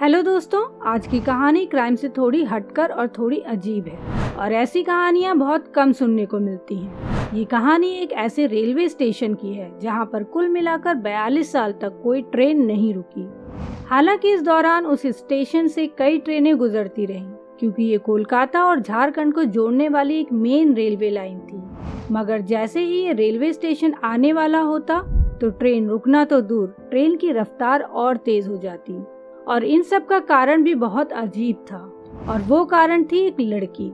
Hello दोस्तों, आज की कहानी क्राइम से थोड़ी हटकर और थोड़ी अजीब है और ऐसी कहानियाँ बहुत कम सुनने को मिलती हैं। ये कहानी एक ऐसे रेलवे स्टेशन की है जहाँ पर कुल मिलाकर 42 साल तक कोई ट्रेन नहीं रुकी। हालांकि इस दौरान उस स्टेशन से कई ट्रेनें गुजरती रहीं, क्योंकि ये कोलकाता और झारखंड को जोड़ने वाली एक मेन रेलवे लाइन थी। मगर जैसे ही ये रेलवे स्टेशन आने वाला होता तो ट्रेन रुकना तो दूर, ट्रेन की रफ्तार और तेज हो जाती। और इन सब का कारण भी बहुत अजीब था, और वो कारण थी एक लड़की।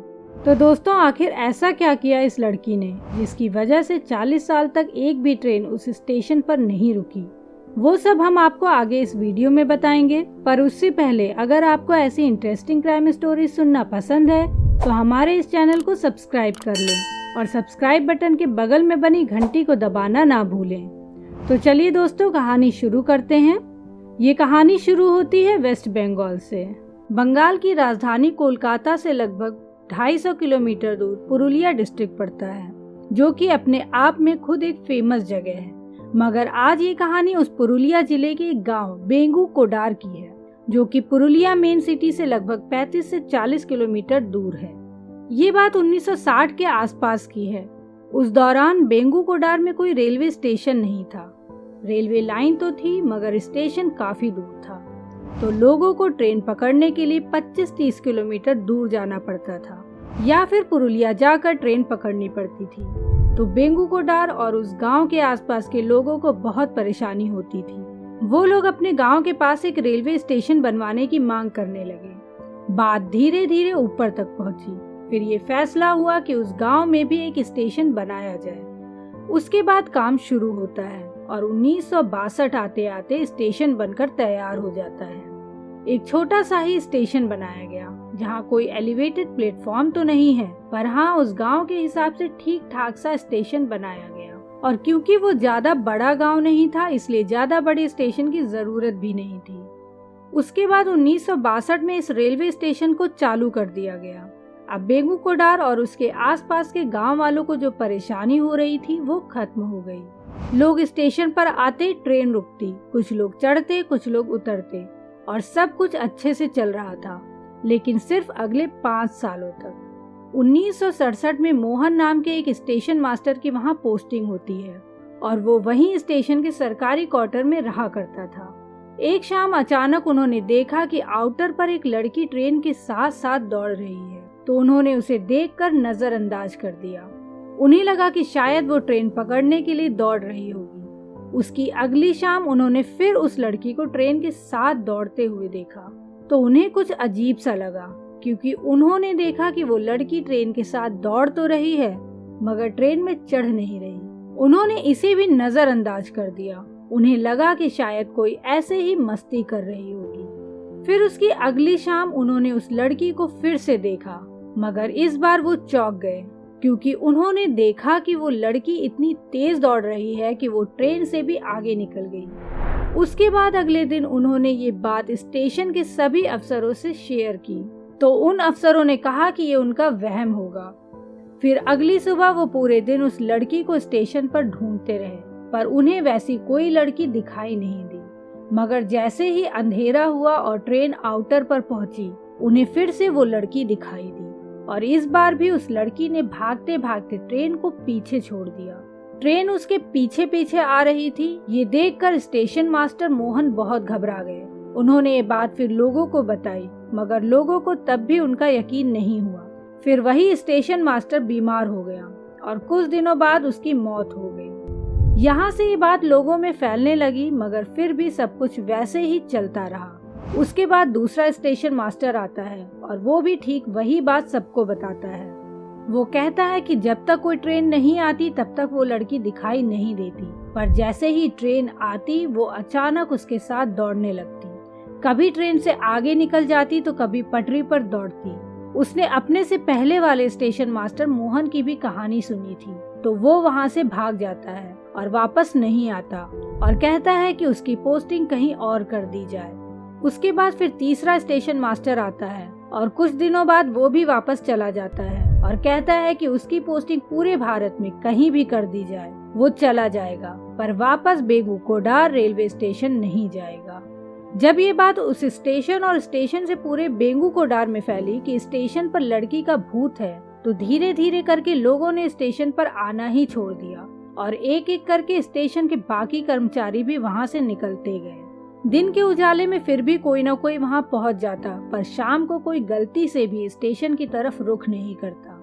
तो दोस्तों, आखिर ऐसा क्या किया इस लड़की ने जिसकी वजह से 40 साल तक एक भी ट्रेन उस स्टेशन पर नहीं रुकी? वो सब हम आपको आगे इस वीडियो में बताएंगे। पर उससे पहले अगर आपको ऐसी इंटरेस्टिंग क्राइम स्टोरी सुनना पसंद है तो हमारे इस चैनल को सब्सक्राइब कर लें और सब्सक्राइब बटन के बगल में बनी घंटी को दबाना ना भूलें। तो चलिए दोस्तों, कहानी शुरू करते हैं। ये कहानी शुरू होती है वेस्ट बंगाल से। बंगाल की राजधानी कोलकाता से लगभग 250 किलोमीटर दूर पुरुलिया डिस्ट्रिक्ट पड़ता है, जो कि अपने आप में खुद एक फेमस जगह है। मगर आज ये कहानी उस पुरुलिया जिले के एक गांव बेंगू कोडार की है, जो कि पुरुलिया मेन सिटी से लगभग 35 से 40 किलोमीटर दूर है। ये बात 1960 के आसपास की है। उस दौरान बेंगू कोडार में कोई रेलवे स्टेशन नहीं था। रेलवे लाइन तो थी मगर स्टेशन काफी दूर था, तो लोगों को ट्रेन पकड़ने के लिए 25-30 किलोमीटर दूर जाना पड़ता था या फिर पुरुलिया जाकर ट्रेन पकड़नी पड़ती थी। तो बेंगू कोडार और उस गांव के आसपास के लोगों को बहुत परेशानी होती थी। वो लोग अपने गांव के पास एक रेलवे स्टेशन बनवाने की मांग करने लगे। बात धीरे धीरे ऊपर तक पहुंची। फिर ये फैसला हुआ कि उस गांव में भी एक स्टेशन बनाया जाए। उसके बाद काम शुरू होता है और 1962 आते आते स्टेशन बनकर तैयार हो जाता है। एक छोटा सा ही स्टेशन बनाया गया, जहाँ कोई एलिवेटेड प्लेटफॉर्म तो नहीं है, पर हाँ उस गांव के हिसाब से ठीक ठाक सा स्टेशन बनाया गया। और क्योंकि वो ज्यादा बड़ा गांव नहीं था, इसलिए ज्यादा बड़े स्टेशन की जरूरत भी नहीं थी। उसके बाद 1962 में इस रेलवे स्टेशन को चालू कर दिया गया। अब बेंगू कोडार और उसके आसपास के गांव वालों को जो परेशानी हो रही थी वो खत्म हो गई। लोग स्टेशन पर आते, ट्रेन रुकती, कुछ लोग चढ़ते, कुछ लोग उतरते और सब कुछ अच्छे से चल रहा था, लेकिन सिर्फ अगले 5 सालों तक। 1967 में मोहन नाम के एक स्टेशन मास्टर की वहाँ पोस्टिंग होती है और वो वहीं स्टेशन के सरकारी क्वार्टर में रहा करता था। एक शाम अचानक उन्होंने देखा कि आउटर पर एक लड़की ट्रेन के साथ साथ दौड़ रही है, तो उन्होंने उसे देखकर नजरअंदाज कर दिया। उन्हें लगा कि शायद वो ट्रेन पकड़ने के लिए दौड़ रही होगी। उसकी अगली शाम उन्होंने फिर उस लड़की को ट्रेन के साथ दौड़ते हुए देखा, तो उन्हें कुछ अजीब सा लगा, क्योंकि उन्होंने देखा कि वो लड़की ट्रेन के साथ दौड़ तो रही है मगर ट्रेन में चढ़ नहीं रही। उन्होंने इसे भी नजरअंदाज कर दिया। उन्हें लगा कि शायद कोई ऐसे ही मस्ती कर रही होगी। फिर उसकी अगली शाम उन्होंने उस लड़की को फिर से देखा, मगर इस बार वो चौंक गए, क्योंकि उन्होंने देखा कि वो लड़की इतनी तेज दौड़ रही है कि वो ट्रेन से भी आगे निकल गई। उसके बाद अगले दिन उन्होंने ये बात स्टेशन के सभी अफसरों से शेयर की, तो उन अफसरों ने कहा कि ये उनका वहम होगा। फिर अगली सुबह वो पूरे दिन उस लड़की को स्टेशन पर ढूंढते रहे, पर उन्हें वैसी कोई लड़की दिखाई नहीं दी। मगर जैसे ही अंधेरा हुआ और ट्रेन आउटर पर पहुंची, उन्हें फिर से वो लड़की दिखाई दी, और इस बार भी उस लड़की ने भागते भागते ट्रेन को पीछे छोड़ दिया। ट्रेन उसके पीछे पीछे आ रही थी। ये देखकर स्टेशन मास्टर मोहन बहुत घबरा गए। उन्होंने ये बात फिर लोगों को बताई, मगर लोगों को तब भी उनका यकीन नहीं हुआ। फिर वही स्टेशन मास्टर बीमार हो गया और कुछ दिनों बाद उसकी मौत हो गई। यहाँ से ये बात लोगों में फैलने लगी, मगर फिर भी सब कुछ वैसे ही चलता रहा। उसके बाद दूसरा स्टेशन मास्टर आता है और वो भी ठीक वही बात सबको बताता है। वो कहता है कि जब तक कोई ट्रेन नहीं आती तब तक वो लड़की दिखाई नहीं देती, पर जैसे ही ट्रेन आती वो अचानक उसके साथ दौड़ने लगती। कभी ट्रेन से आगे निकल जाती तो कभी पटरी पर दौड़ती। उसने अपने से पहले वाले स्टेशन मास्टर मोहन की भी कहानी सुनी थी, तो वो वहाँ से भाग जाता है और वापस नहीं आता और कहता है कि उसकी पोस्टिंग कहीं और कर दी जाए। उसके बाद फिर तीसरा स्टेशन मास्टर आता है और कुछ दिनों बाद वो भी वापस चला जाता है और कहता है कि उसकी पोस्टिंग पूरे भारत में कहीं भी कर दी जाए, वो चला जाएगा, पर वापस बेंगू कोडार रेलवे स्टेशन नहीं जाएगा। जब ये बात उस स्टेशन और स्टेशन से पूरे बेंगुकोडार में फैली कि स्टेशन पर लड़की का भूत है, तो धीरे धीरे करके लोगों ने स्टेशन पर आना ही छोड़ दिया और एक एक करके स्टेशन के बाकी कर्मचारी भी वहां से निकलते गए। दिन के उजाले में फिर भी कोई न कोई वहां पहुंच जाता, पर शाम को कोई गलती से भी स्टेशन की तरफ रुख नहीं करता।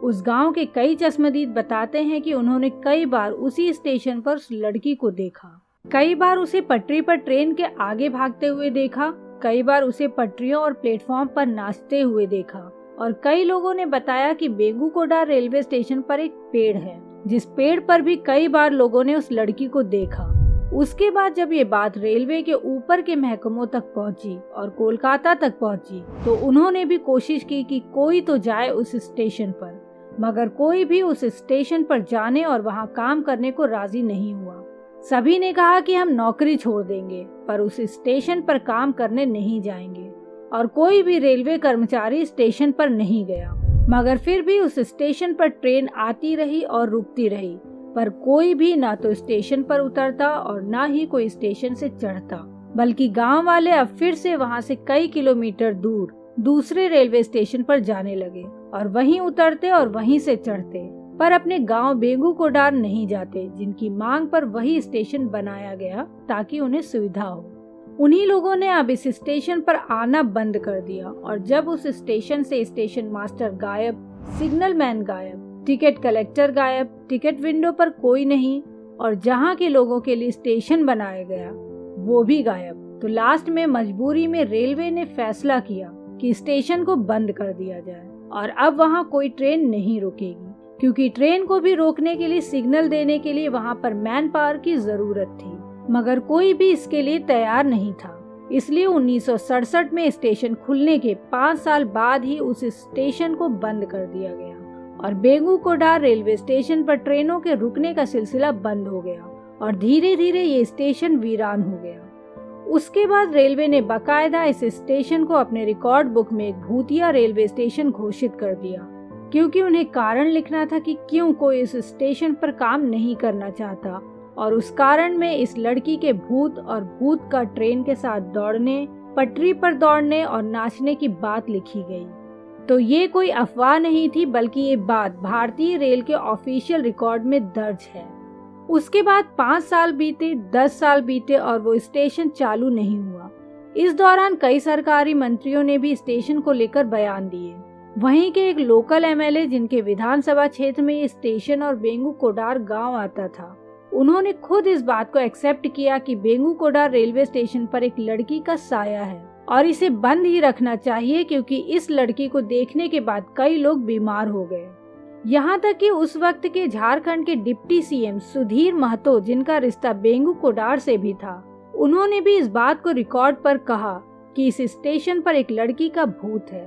उस गांव के कई चश्मदीद बताते हैं कि उन्होंने कई बार उसी स्टेशन पर उस लड़की को देखा, कई बार उसे पटरी पर ट्रेन के आगे भागते हुए देखा, कई बार उसे पटरियों और प्लेटफॉर्म पर नाचते हुए देखा, और कई लोगों ने बताया कि बेंगुकोडार रेलवे स्टेशन पर एक पेड़ है, जिस पेड़ पर भी कई बार लोगों ने उस लड़की को देखा। उसके बाद जब ये बात रेलवे के ऊपर के महकमों तक पहुंची और कोलकाता तक पहुंची, तो उन्होंने भी कोशिश की कि कोई तो जाए उस स्टेशन पर, मगर कोई भी उस स्टेशन पर जाने और वहां काम करने को राजी नहीं हुआ। सभी ने कहा कि हम नौकरी छोड़ देंगे, पर उस स्टेशन पर काम करने नहीं जाएंगे, और कोई भी रेलवे कर्मचारी स्टेशन पर नहीं गया। मगर फिर भी उस स्टेशन पर ट्रेन आती रही और रुकती रही, पर कोई भी ना तो स्टेशन पर उतरता और ना ही कोई स्टेशन से चढ़ता, बल्कि गांव वाले अब फिर से वहां से कई किलोमीटर दूर दूसरे रेलवे स्टेशन पर जाने लगे और वहीं उतरते और वहीं से चढ़ते, पर अपने गांव बेंगुकोडार नहीं जाते, जिनकी मांग पर वही स्टेशन बनाया गया ताकि उन्हें सुविधा हो। उन्हीं लोगों ने अब इस स्टेशन पर आना बंद कर दिया, और जब उस स्टेशन से स्टेशन मास्टर गायब, सिग्नल मैन गायब, टिकट कलेक्टर गायब, टिकट विंडो पर कोई नहीं, और जहां के लोगों के लिए स्टेशन बनाया गया वो भी गायब, तो लास्ट में मजबूरी में रेलवे ने फैसला किया कि स्टेशन को बंद कर दिया जाए और अब वहां कोई ट्रेन नहीं रुकेगी, क्योंकि ट्रेन को भी रोकने के लिए सिग्नल देने के लिए वहां पर मैन पावर की जरूरत थी, मगर कोई भी इसके लिए तैयार नहीं था। इसलिए 1967 में स्टेशन खुलने के 5 साल बाद ही उस स्टेशन को बंद कर दिया गया और बेंगुकोडार रेलवे स्टेशन पर ट्रेनों के रुकने का सिलसिला बंद हो गया और धीरे धीरे ये स्टेशन वीरान हो गया। उसके बाद रेलवे ने बाकायदा इस स्टेशन को अपने रिकॉर्ड बुक में एक भूतिया रेलवे स्टेशन घोषित कर दिया, क्योंकि उन्हें कारण लिखना था कि क्यों कोई इस स्टेशन पर काम नहीं करना चाहता, और उस कारण में इस लड़की के भूत और भूत का ट्रेन के साथ दौड़ने, पटरी पर दौड़ने और नाचने की बात लिखी गई। तो ये कोई अफवाह नहीं थी, बल्कि ये बात भारतीय रेल के ऑफिशियल रिकॉर्ड में दर्ज है। उसके बाद 5 साल बीते, 10 साल बीते और वो स्टेशन चालू नहीं हुआ। इस दौरान कई सरकारी मंत्रियों ने भी स्टेशन को लेकर बयान दिए। वहीं के एक लोकल एमएलए, जिनके विधानसभा क्षेत्र में ये स्टेशन और बेंगुकोडार गांव आता था, उन्होंने खुद इस बात को एक्सेप्ट किया कि बेंगुकोडार रेलवे स्टेशन पर एक लड़की का साया है और इसे बंद ही रखना चाहिए, क्योंकि इस लड़की को देखने के बाद कई लोग बीमार हो गए। यहाँ तक कि उस वक्त के झारखंड के डिप्टी सीएम सुधीर महतो, जिनका रिश्ता बेंगुकोडार से भी था, उन्होंने भी इस बात को रिकॉर्ड पर कहा कि इस स्टेशन पर एक लड़की का भूत है।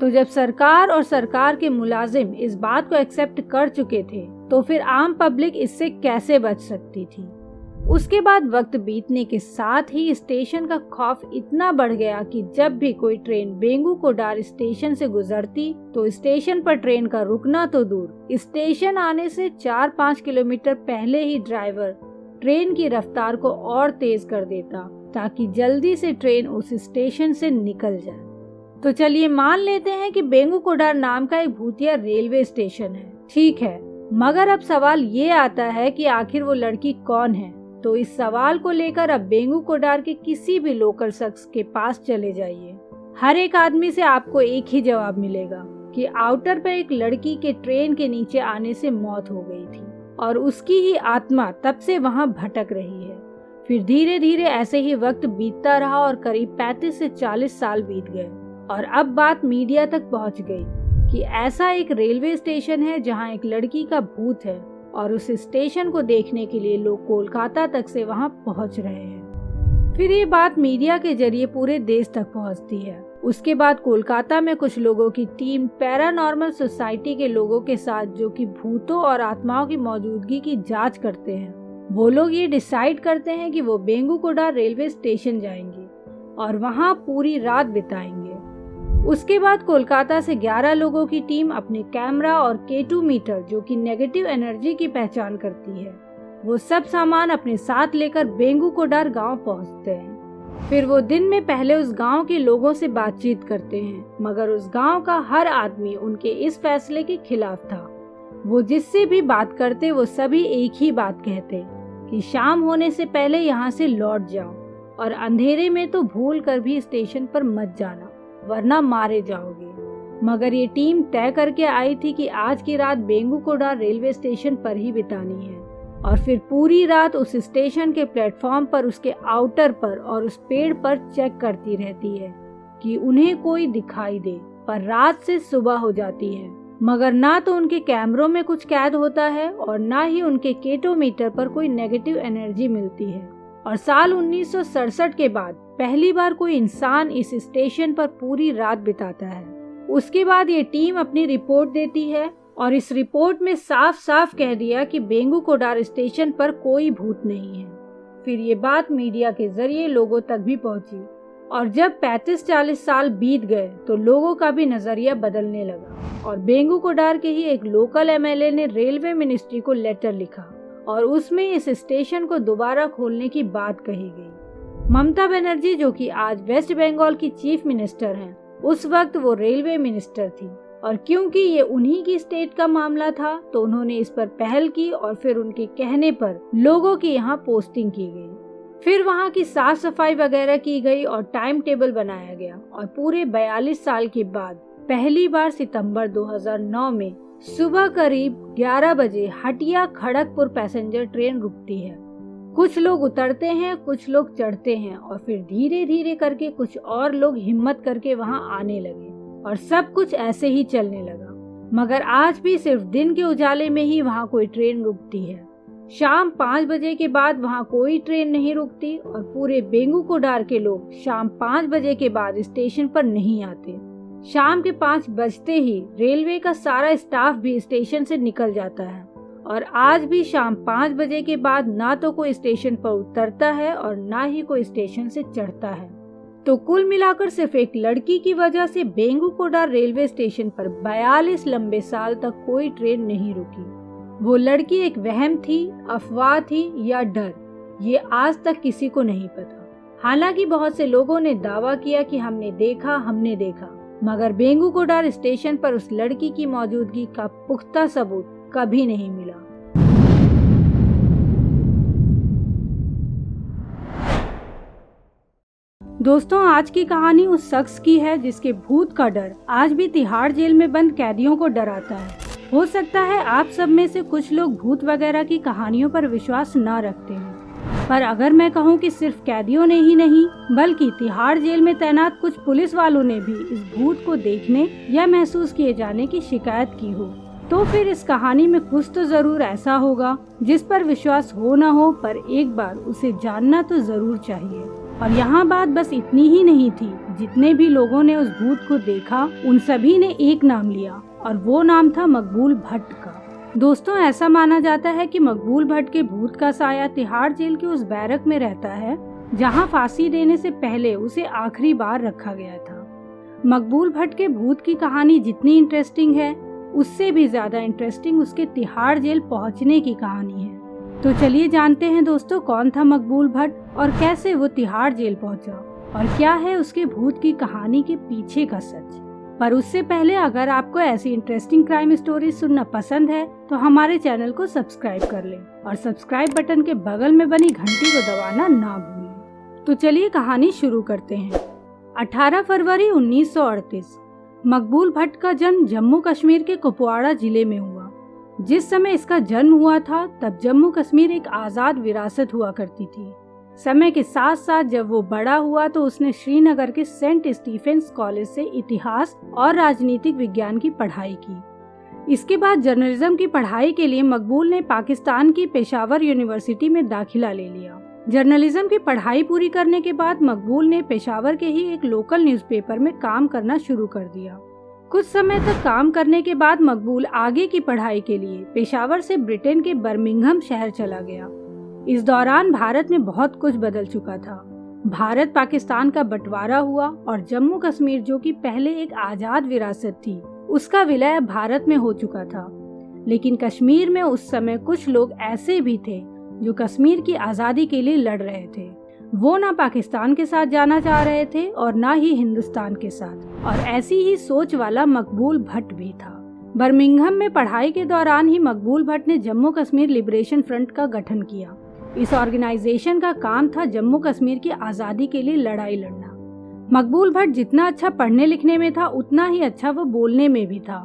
तो जब सरकार और सरकार के मुलाजिम इस बात को एक्सेप्ट कर चुके थे, तो फिर आम पब्लिक इससे कैसे बच सकती थी। उसके बाद वक्त बीतने के साथ ही स्टेशन का खौफ इतना बढ़ गया कि जब भी कोई ट्रेन बेंगुकोडार स्टेशन से गुजरती, तो स्टेशन पर ट्रेन का रुकना तो दूर, स्टेशन आने से 4-5 किलोमीटर पहले ही ड्राइवर ट्रेन की रफ्तार को और तेज कर देता, ताकि जल्दी से ट्रेन उस स्टेशन से निकल जाए। तो चलिए मान लेते हैं कि बेंगुकोडार नाम का एक भूतिया रेलवे स्टेशन है, ठीक है, मगर अब सवाल ये आता है कि आखिर वो लड़की कौन है। तो इस सवाल को लेकर अब बेंगुकोडार के किसी भी लोकल शख्स के पास चले जाइए, हर एक आदमी से आपको एक ही जवाब मिलेगा कि आउटर पर एक लड़की के ट्रेन के नीचे आने से मौत हो गई थी और उसकी ही आत्मा तब से वहां भटक रही है। फिर धीरे धीरे ऐसे ही वक्त बीतता रहा और करीब 35 से 40 साल बीत गए और अब बात मीडिया तक पहुंच गई कि ऐसा एक रेलवे स्टेशन है जहां एक लड़की का भूत है और उस स्टेशन को देखने के लिए लोग कोलकाता तक से वहां पहुंच रहे हैं। फिर ये बात मीडिया के जरिए पूरे देश तक पहुंचती है। उसके बाद कोलकाता में कुछ लोगों की टीम पैरानॉर्मल सोसाइटी के लोगों के साथ, जो कि भूतों और आत्माओं की मौजूदगी की जांच करते हैं, वो लोग ये डिसाइड करते हैं कि वो बेंगुकोडार रेलवे स्टेशन जाएंगे और वहां पूरी रात बिताएंगे। उसके बाद कोलकाता से 11 लोगों की टीम अपने कैमरा और K2 मीटर, जो कि नेगेटिव एनर्जी की पहचान करती है, वो सब सामान अपने साथ लेकर बेंगुकोडार गांव पहुंचते हैं। फिर वो दिन में पहले उस गांव के लोगों से बातचीत करते हैं, मगर उस गांव का हर आदमी उनके इस फैसले के खिलाफ था। वो जिससे भी बात करते वो सभी एक ही बात कहते कि शाम होने से पहले यहाँ से लौट जाओ और अंधेरे में तो भूल कर भी स्टेशन पर मत जाना, वरना मारे जाओगे। मगर ये टीम तय करके आई थी कि आज की रात बेंगुकोडा रेलवे स्टेशन पर ही बितानी है और फिर पूरी रात उस स्टेशन के प्लेटफॉर्म पर, उसके आउटर पर और उस पेड़ पर चेक करती रहती है कि उन्हें कोई दिखाई दे। पर रात से सुबह हो जाती है, मगर ना तो उनके कैमरों में कुछ कैद होता है और ना ही उनके केटोमीटर पर कोई नेगेटिव एनर्जी मिलती है। और साल 1967 के बाद पहली बार कोई इंसान इस स्टेशन पर पूरी रात बिताता है। उसके बाद ये टीम अपनी रिपोर्ट देती है और इस रिपोर्ट में साफ साफ कह दिया कि बेंगुकोडा स्टेशन पर कोई भूत नहीं है। फिर ये बात मीडिया के जरिए लोगों तक भी पहुंची और जब 35-40 साल बीत गए तो लोगों का भी नजरिया बदलने लगा और बेंगुकोडा के ही एक लोकल एमएलए ने रेलवे मिनिस्ट्री को लेटर लिखा और उसमें इस स्टेशन को दोबारा खोलने की बात कही गई। ममता बनर्जी, जो कि आज वेस्ट बंगाल की चीफ मिनिस्टर हैं, उस वक्त वो रेलवे मिनिस्टर थी और क्योंकि ये उन्हीं की स्टेट का मामला था तो उन्होंने इस पर पहल की और फिर उनके कहने पर लोगों की यहाँ पोस्टिंग की गई। फिर वहाँ की साफ सफाई वगैरह की गई और टाइम टेबल बनाया गया और पूरे 42 साल के बाद पहली बार सितंबर 2009 में सुबह करीब 11 बजे हटिया खड़गपुर पैसेंजर ट्रेन रुकती है। कुछ लोग उतरते हैं, कुछ लोग चढ़ते हैं और फिर धीरे धीरे करके कुछ और लोग हिम्मत करके वहां आने लगे और सब कुछ ऐसे ही चलने लगा। मगर आज भी सिर्फ दिन के उजाले में ही वहां कोई ट्रेन रुकती है। शाम 5 बजे के बाद वहां कोई ट्रेन नहीं रुकती और पूरे बेंगुकोडा के लोग शाम 5 बजे के बाद स्टेशन पर नहीं आते। शाम के 5 बजते ही रेलवे का सारा स्टाफ भी स्टेशन से निकल जाता है और आज भी शाम 5 बजे के बाद ना तो कोई स्टेशन पर उतरता है और ना ही कोई स्टेशन से चढ़ता है। तो कुल मिलाकर सिर्फ एक लड़की की वजह से बेंगुकोडा रेलवे स्टेशन पर 42 लंबे साल तक कोई ट्रेन नहीं रुकी। वो लड़की एक वहम थी, अफवाह थी या डर, ये आज तक किसी को नहीं पता। हालांकि बहुत से लोगों ने दावा किया कि हमने देखा, मगर बेंगुकोडा स्टेशन पर उस लड़की की मौजूदगी का पुख्ता सबूत कभी नहीं मिला। दोस्तों, आज की कहानी उस शख्स की है जिसके भूत का डर आज भी तिहाड़ जेल में बंद कैदियों को डराता है। हो सकता है आप सब में से कुछ लोग भूत वगैरह की कहानियों पर विश्वास न रखते हैं, पर अगर मैं कहूँ कि सिर्फ कैदियों ने ही नहीं बल्कि तिहाड़ जेल में तैनात कुछ पुलिस वालों ने भी इस भूत को देखने या महसूस किए जाने की शिकायत की हो, तो फिर इस कहानी में कुछ तो जरूर ऐसा होगा जिस पर विश्वास हो न हो, पर एक बार उसे जानना तो जरूर चाहिए। और यहाँ बात बस इतनी ही नहीं थी। जितने भी लोगों ने उस भूत को देखा उन सभी ने एक नाम लिया और वो नाम था मकबूल भट्ट का। दोस्तों, ऐसा माना जाता है कि मकबूल भट्ट के भूत का साया तिहाड़ जेल के उस बैरक में रहता है जहां फांसी देने से पहले उसे आखिरी बार रखा गया था। मकबूल भट्ट के भूत की कहानी जितनी इंटरेस्टिंग है उससे भी ज्यादा इंटरेस्टिंग उसके तिहाड़ जेल पहुंचने की कहानी है। तो चलिए जानते हैं दोस्तों, कौन था मकबूल भट्ट और कैसे वो तिहाड़ जेल पहुंचा और क्या है उसके भूत की कहानी के पीछे का सच। पर उससे पहले अगर आपको ऐसी इंटरेस्टिंग क्राइम स्टोरी सुनना पसंद है तो हमारे चैनल को सब्सक्राइब कर लें और सब्सक्राइब बटन के बगल में बनी घंटी को दबाना ना भूलें। तो चलिए कहानी शुरू करते हैं। 18 फरवरी 1938 मकबूल भट्ट का जन्म जम्मू कश्मीर के कुपवाड़ा जिले में हुआ। जिस समय इसका जन्म हुआ था तब जम्मू कश्मीर एक आज़ाद विरासत हुआ करती थी। समय के साथ साथ जब वो बड़ा हुआ तो उसने श्रीनगर के सेंट स्टीफेंस कॉलेज से इतिहास और राजनीतिक विज्ञान की पढ़ाई की। इसके बाद जर्नलिज्म की पढ़ाई के लिए मकबूल ने पाकिस्तान की पेशावर यूनिवर्सिटी में दाखिला ले लिया। जर्नलिज्म की पढ़ाई पूरी करने के बाद मकबूल ने पेशावर के ही एक लोकल न्यूज़पेपर में काम करना शुरू कर दिया। कुछ समय तक काम करने के बाद मकबूल आगे की पढ़ाई के लिए पेशावर से ब्रिटेन के बर्मिंघम शहर चला गया। इस दौरान भारत में बहुत कुछ बदल चुका था। भारत पाकिस्तान का बंटवारा हुआ और जम्मू कश्मीर, जो कि पहले एक आजाद विरासत थी, उसका विलय भारत में हो चुका था। लेकिन कश्मीर में उस समय कुछ लोग ऐसे भी थे जो कश्मीर की आज़ादी के लिए लड़ रहे थे। वो ना पाकिस्तान के साथ जाना चाह रहे थे और ना ही हिंदुस्तान के साथ, और ऐसी ही सोच वाला मकबूल भट्ट भी था। बर्मिंघम में पढ़ाई के दौरान ही मकबूल भट्ट ने जम्मू कश्मीर लिबरेशन फ्रंट का गठन किया। इस ऑर्गेनाइजेशन का काम था जम्मू कश्मीर की आज़ादी के लिए लड़ाई लड़ना। मकबूल भट्ट जितना अच्छा पढ़ने लिखने में था, उतना ही अच्छा वो बोलने में भी था।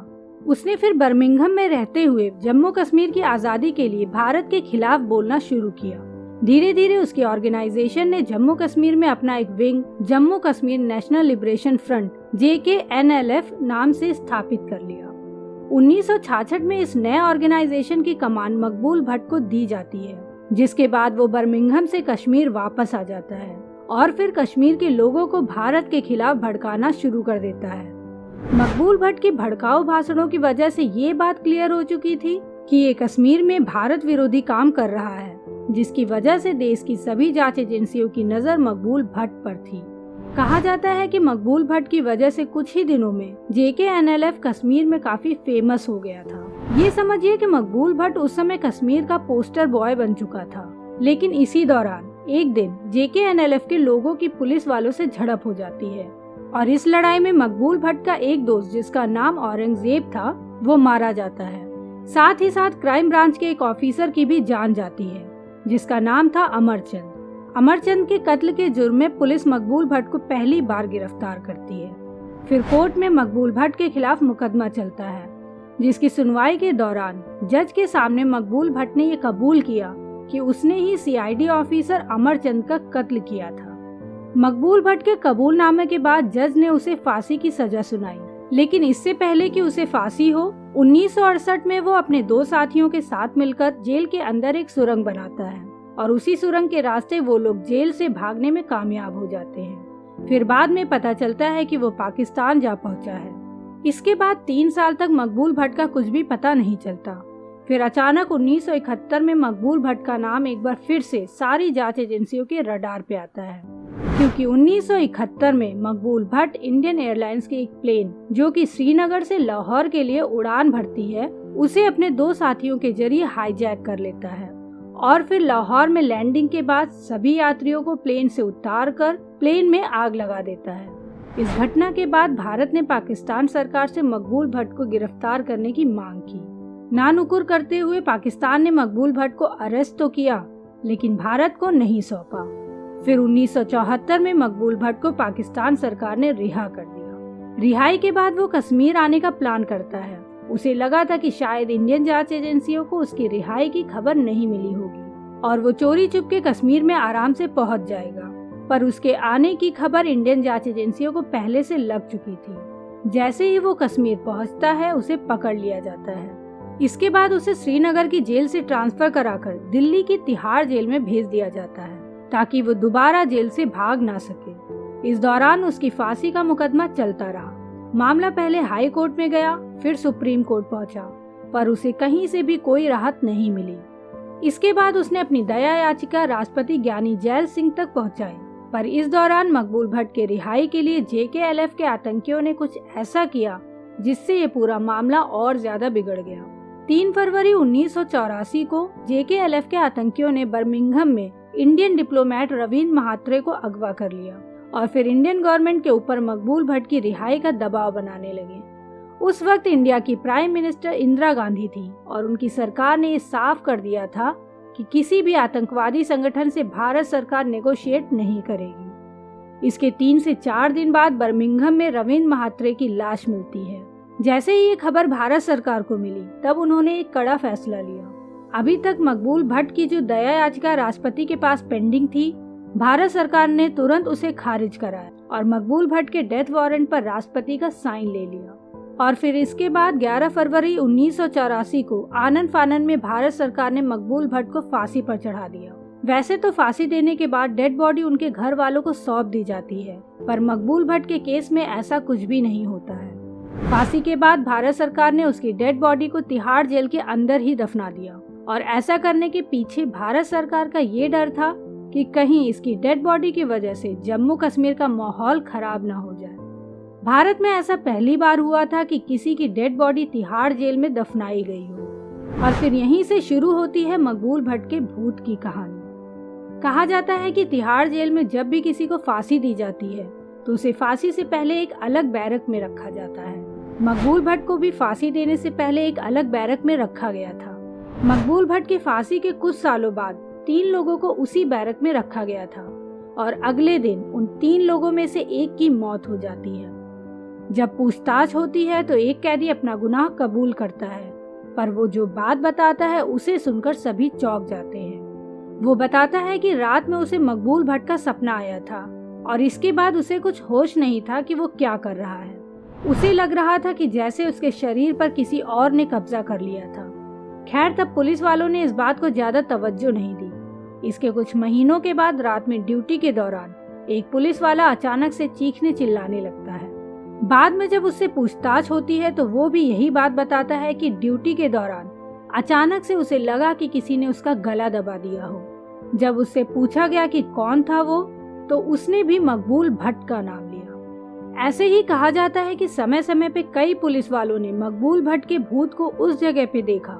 उसने फिर बर्मिंघम में रहते हुए जम्मू कश्मीर की आज़ादी के लिए भारत के खिलाफ बोलना शुरू किया। धीरे धीरे उसकी ऑर्गेनाइजेशन ने जम्मू कश्मीर में अपना एक wing Jammu Kashmir national liberation front JKNLF नाम से स्थापित कर लिया। 1966 में इस नए ऑर्गेनाइजेशन की कमान मकबूल भट्ट को दी जाती है, जिसके बाद वो बर्मिंघम से कश्मीर वापस आ जाता है और फिर कश्मीर के लोगों को भारत के खिलाफ भड़काना शुरू कर देता है। मकबूल भट्ट के भड़काऊ भाषणों की वजह से ये बात क्लियर हो चुकी थी कि ये कश्मीर में भारत विरोधी काम कर रहा है, जिसकी वजह से देश की सभी जांच एजेंसियों की नजर मकबूल भट्ट पर थी। कहा जाता है कि मकबूल भट्ट की वजह से कुछ ही दिनों में JKNLF कश्मीर में काफी फेमस हो गया था। ये समझिए कि मकबूल भट्ट उस समय कश्मीर का पोस्टर बॉय बन चुका था। लेकिन इसी दौरान एक दिन JKNLF के लोगों की पुलिस वालों से झड़प हो जाती है और इस लड़ाई में मकबूल भट्ट का एक दोस्त, जिसका नाम औरंगजेब था, वो मारा जाता है। साथ ही साथ क्राइम ब्रांच के एक ऑफिसर की भी जान जाती है, जिसका नाम था अमरचंद। अमरचंद के कत्ल के जुर्म में पुलिस मकबूल भट्ट को पहली बार गिरफ्तार करती है। फिर कोर्ट में मकबूल भट्ट के खिलाफ मुकदमा चलता है, जिसकी सुनवाई के दौरान जज के सामने मकबूल भट्ट ने ये कबूल किया कि उसने ही CID ऑफिसर अमरचंद का कत्ल किया था। मकबूल भट्ट के कबूलनामे के बाद जज ने उसे फांसी की सजा सुनाई, लेकिन इससे पहले कि उसे फांसी हो, 1968 में वो अपने 2 साथियों के साथ मिलकर जेल के अंदर एक सुरंग बनाता है और उसी सुरंग के रास्ते वो लोग जेल से भागने में कामयाब हो जाते हैं। फिर बाद में पता चलता है कि वो पाकिस्तान जा पहुंचा है। इसके बाद 3 साल तक मकबूल भट्ट का कुछ भी पता नहीं चलता। फिर अचानक 1971 में मकबूल भट्ट का नाम एक बार फिर से सारी जांच एजेंसियों के रडार पे आता है, क्योंकि 1971 में मकबूल भट्ट इंडियन एयरलाइंस के एक प्लेन जो कि श्रीनगर से लाहौर के लिए उड़ान भरती है, उसे अपने 2 साथियों के जरिए हाईजैक कर लेता है और फिर लाहौर में लैंडिंग के बाद सभी यात्रियों को प्लेन से उतारकर प्लेन में आग लगा देता है। इस घटना के बाद भारत ने पाकिस्तान सरकार से मकबूल भट्ट को गिरफ्तार करने की मांग की। नानुकुर करते हुए पाकिस्तान ने मकबूल भट्ट को अरेस्ट तो किया, लेकिन भारत को नहीं सौंपा। फिर 1974 में मकबूल भट्ट को पाकिस्तान सरकार ने रिहा कर दिया। रिहाई के बाद वो कश्मीर आने का प्लान करता है। उसे लगा था कि शायद इंडियन जांच एजेंसियों को उसकी रिहाई की खबर नहीं मिली होगी और वो चोरी चुपके कश्मीर में आराम से पहुंच जाएगा, पर उसके आने की खबर इंडियन जांच एजेंसियों को पहले से लग चुकी थी। जैसे ही वो कश्मीर पहुंचता है, उसे पकड़ लिया जाता है। इसके बाद उसे श्रीनगर की जेल से ट्रांसफर कराकर दिल्ली की तिहाड़ जेल में भेज दिया जाता है, ताकि वो दोबारा जेल से भाग ना सके। इस दौरान उसकी फांसी का मुकदमा चलता रहा। मामला पहले हाई कोर्ट में गया, फिर सुप्रीम कोर्ट पहुंचा, पर उसे कहीं से भी कोई राहत नहीं मिली। इसके बाद उसने अपनी दया याचिका राष्ट्रपति ज्ञानी जैल सिंह तक पहुंचाई, पर इस दौरान मकबूल भट्ट के रिहाई के लिए JKLF के आतंकियों ने कुछ ऐसा किया जिससे ये पूरा मामला और ज्यादा बिगड़ गया। 3 फरवरी 1984 को JKLF के आतंकियों ने बर्मिंघम में इंडियन डिप्लोमेट रवींद्र महात्रे को अगवा कर लिया और फिर इंडियन गवर्नमेंट के ऊपर मकबूल भट्ट की रिहाई का दबाव बनाने लगे। उस वक्त इंडिया की प्राइम मिनिस्टर इंदिरा गांधी थी और उनकी सरकार ने ये साफ कर दिया था कि किसी भी आतंकवादी संगठन से भारत सरकार नेगोशिएट नहीं करेगी। इसके 3 से 4 दिन बाद बर्मिंघम में रवींद्र महात्रे की लाश मिलती है। जैसे ही ये खबर भारत सरकार को मिली, तब उन्होंने एक कड़ा फैसला लिया। अभी तक मकबूल भट्ट की जो दया याचिका राष्ट्रपति के पास पेंडिंग थी, भारत सरकार ने तुरंत उसे खारिज कराया और मकबूल भट्ट के डेथ वारंट पर राष्ट्रपति का साइन ले लिया। और फिर इसके बाद 11 फरवरी 1984 को आनन फानन में भारत सरकार ने मकबूल भट्ट को फांसी पर चढ़ा दिया। वैसे तो फांसी देने के बाद डेड बॉडी उनके घर वालों को सौंप दी जाती है, पर मकबूल भट्ट के केस में ऐसा कुछ भी नहीं होता है। फांसी के बाद भारत सरकार ने उसकी डेड बॉडी को तिहाड़ जेल के अंदर ही दफना दिया और ऐसा करने के पीछे भारत सरकार का ये डर था कि कहीं इसकी डेड बॉडी की वजह से जम्मू कश्मीर का माहौल खराब ना हो जाए। भारत में ऐसा पहली बार हुआ था कि किसी की डेड बॉडी तिहाड़ जेल में दफनाई गई हो। और फिर यहीं से शुरू होती है मकबूल भट्ट के भूत की कहानी। कहा जाता है कि तिहाड़ जेल में जब भी किसी को फांसी दी जाती है तो उसे फांसी से पहले एक अलग बैरक में रखा जाता है। मकबूल भट्ट को भी फांसी देने से पहले एक अलग बैरक में रखा गया था। मकबूल भट्ट की फांसी के कुछ सालों बाद 3 लोगों को उसी बैरक में रखा गया था और अगले दिन उन 3 लोगों में से एक की मौत हो जाती है। जब पूछताछ होती है तो एक कैदी अपना गुनाह कबूल करता है, पर वो जो बात बताता है उसे सुनकर सभी चौंक जाते हैं। वो बताता है कि रात में उसे मकबूल भट्ट का सपना आया था और इसके बाद उसे कुछ होश नहीं था कि वो क्या कर रहा है। उसे लग रहा था कि जैसे उसके शरीर पर किसी और ने कब्जा कर लिया था। खैर, तब पुलिस वालों ने इस बात को ज्यादा तवज्जो नहीं दी। इसके कुछ महीनों के बाद रात में ड्यूटी के दौरान एक पुलिस वाला अचानक से चीखने चिल्लाने लगता है। बाद में जब उससे पूछताछ होती है तो वो भी यही बात बताता है कि ड्यूटी के दौरान अचानक से उसे लगा कि किसी ने उसका गला दबा दिया हो। जब उससे पूछा गया कि कौन था वो, तो उसने भी मकबूल भट्ट का नाम लिया। ऐसे ही कहा जाता है कि समय समय पे कई पुलिस वालों ने मकबूल भट्ट के भूत को उस जगह पे देखा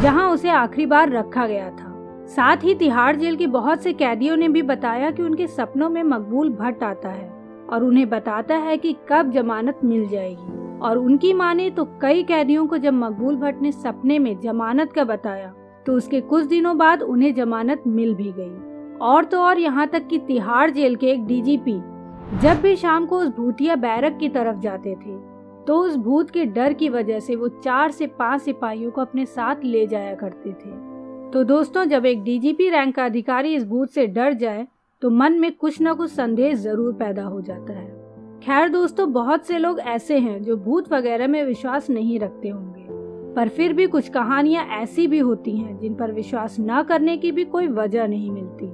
जहां उसे आखिरी बार रखा गया था। साथ ही तिहाड़ जेल के बहुत से कैदियों ने भी बताया कि उनके सपनों में मकबूल भट्ट आता है और उन्हें बताता है कि कब जमानत मिल जाएगी। और उनकी माने तो कई कैदियों को जब मकबूल भट्ट ने सपने में जमानत का बताया तो उसके कुछ दिनों बाद उन्हें जमानत मिल भी गई। और तो और यहाँ तक कि तिहाड़ जेल के एक डीजीपी जब भी शाम को उस भूतिया बैरक की तरफ जाते थे तो उस भूत के डर की वजह से वो 4 से 5 सिपाहियों को अपने साथ ले जाया करते थे। तो दोस्तों, जब एक डीजीपी रैंक का अधिकारी इस भूत से डर जाए तो मन में कुछ न कुछ संदेह जरूर पैदा हो जाता है। खैर दोस्तों, बहुत से लोग ऐसे हैं जो भूत वगैरह में विश्वास नहीं रखते होंगे, पर फिर भी कुछ कहानियां ऐसी भी होती हैं जिन पर विश्वास न करने की भी कोई वजह नहीं मिलती।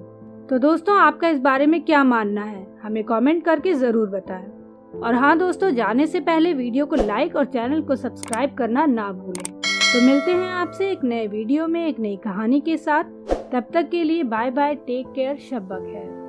तो दोस्तों, आपका इस बारे में क्या मानना है, हमें कमेंट करके जरूर बताएं। और हाँ दोस्तों, जाने से पहले वीडियो को लाइक और चैनल को सब्सक्राइब करना ना भूलें। तो मिलते हैं आपसे एक नए वीडियो में एक नई कहानी के साथ। तब तक के लिए बाय बाय, टेक केयर, शब ब खैर।